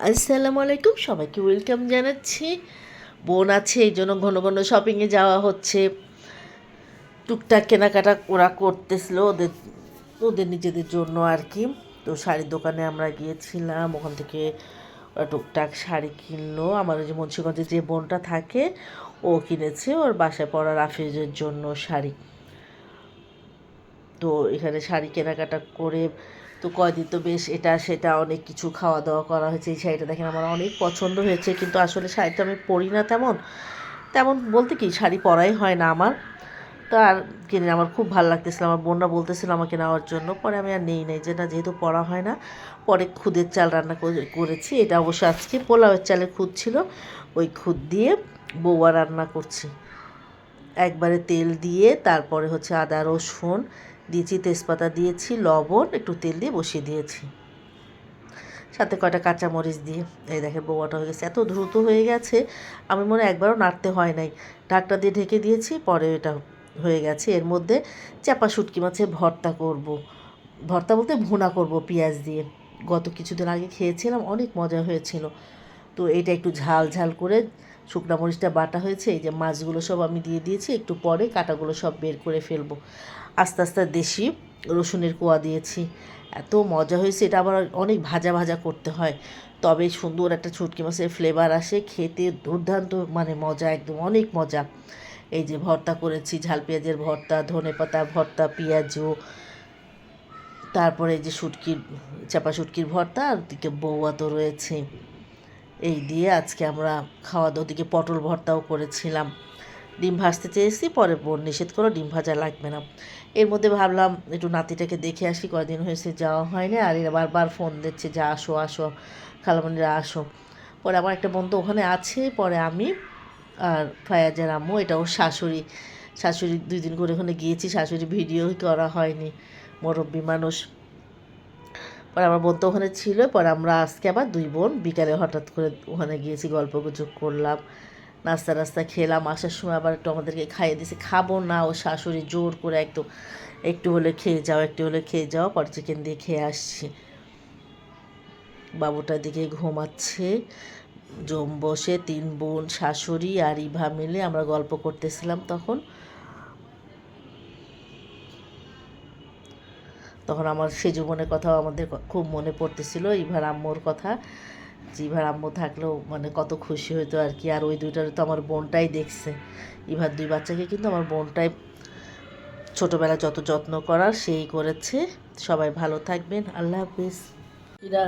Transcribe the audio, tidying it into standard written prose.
আসসালামু আলাইকুম, সবাইকে ওয়েলকাম জানাচ্ছি। বোন আছে এই জন্য ঘন ঘন শপিংয়ে যাওয়া হচ্ছে। টুকটাক কেনাকাটা ওরা করতেছিল ওদের ওদের নিজেদের জন্য আর কি। তো শাড়ির দোকানে আমরা গিয়েছিলাম, ওখান থেকে ওরা টুকটাক শাড়ি কিনলো। আমার ওই যে মুন্সিগঞ্জে যে বোনটা থাকে ও কিনেছে ওর বাসায় পরার আফিজের জন্য শাড়ি। তো এখানে শাড়ি কেনাকাটা করে তো কয়দিন তো বেশ এটা সেটা অনেক কিছু খাওয়া দাওয়া করা হয়েছে। এই শাড়িটা দেখেন আমার অনেক পছন্দ হয়েছে, কিন্তু আসলে শাড়িটা আমি পরি না তেমন তেমন বলতে কি শাড়ি পরাই হয় না আমার। তো আর কিনে আমার খুব ভালো লাগতেছিল, আমার বোনরা বলতেছিল আমাকে নেওয়ার জন্য, পরে আমি আর নেই নাই যে না, যেহেতু পরা হয় না। পরে খুদের চাল রান্না করেছি, এটা অবশ্য আজকে পোলাওয়ের চালের খুদ ছিল, ওই খুদ দিয়ে বৌয়া রান্না করছি। একবারে তেল দিয়ে তারপরে হচ্ছে আদা রসুন দিয়েছি, তেজপাতা দিয়েছি, লবণ, একটু তেল দিয়ে বসিয়ে দিয়েছি, সাথে কয়টা কাঁচামরিচ দিয়ে। এই দেখেন বৌয়াটা হয়ে গেছে, এত দ্রুত হয়ে গেছে, আমি মনে হয় একবারও নাড়তে হয় নাই, ঢাকটা দিয়ে ঢেকে দিয়েছি, পরে এটা হয়ে গেছে। এর মধ্যে চাপা শুটকি মাছের ভর্তা করব, ভর্তা বলতে ভুনা করব পেঁয়াজ দিয়ে। গত কিছুদিন আগে খেয়েছিলাম, অনেক মজা হয়েছিল। তো এটা একটু ঝাল ঝাল করে শুকনো মরিচটা বাটা হয়েছে, এই যে মাছগুলো সব আমি দিয়ে দিয়েছি, একটু পরে কাঁটাগুলো সব বের করে ফেলবো। আস্তে আস্তে দেশি রসুনের কোয়া দিয়েছি, এত মজা হয়েছে। এটা আবার অনেক ভাজা ভাজা করতে হয়, তবে সুন্দর একটা শুটকি মাছের ফ্লেভার আসে, খেতে দুর্দান্ত, মানে মজা, একদম অনেক মজা। এই যে ভর্তা করেছি, ঝাল পেঁয়াজের ভর্তা, ধনেপাতার ভর্তা, পেঁয়াজও, তারপরে এই যে শুটকির, চাপা শুটকির ভর্তা, আর দিকে বৌয়া তো রয়েছে। এই দিয়ে আজকে আমরা খাওয়া দাওয়া, দিকে পটল ভর্তাও করেছিলাম। ডিম ভাজতে চেয়েছি, পরে বোন নিষেধ করো, ডিম ভাজা লাগবে না। এর মধ্যে ভাবলাম একটু নাতিটাকে দেখে আসি, কয়দিন হয়েছে যাওয়া হয়নি, আর এরা বারবার ফোন দিচ্ছে যে আসো আসো, খালামণিরা আসো। পরে আমার একটা বন্ধু ওখানে আছে, পরে আমি আর ফায়াজের আম্মু, এটা ওর শাশুড়ি, শাশুড়ি 2 দিন করে ওখানে গিয়েছি, শাশুড়ি ভিডিও করা হয়নি, মুরব্বী মানুষ। পরে আমার বোন তো ওখানে ছিল, পরে আমরা আজকে আবার 2 বোন বিকালে হঠাৎ করে ওখানে গিয়েছি, গল্প গুজব করলাম, নাস্তা নাস্তা খেলাম। আসার সময় আবার একটু আমাদেরকে খাইয়ে দিয়েছে, খাবো না, ও শাশুড়ি জোর করে একটু, একটু হলে খেয়ে যাও, একটু হলে খেয়ে যাও, পরে চিকেন দিয়ে খেয়ে আসছি। বাবুটার দিকে ঘুমাচ্ছে। বসে 3 বোন, শাশুড়ি আর ইভা মিলে আমরা গল্প করতেছিলাম। তখন তখন আমার সে জীবনের কথাও আমাদের খুব মনে পড়তেছিল, ইভার আম্মুর কথা, যে ইভার আম্মু থাকলেও মানে কত খুশি হতো আর কি। আর ওই দুইটার তো আমার বোনটাই দেখছে, ইভার 2 বাচ্চাকে কিন্তু আমার বোনটাই ছোটোবেলায় যত যত্ন করার সেই করেছে। সবাই ভালো থাকবেন, আল্লাহ হাফিজ। এরা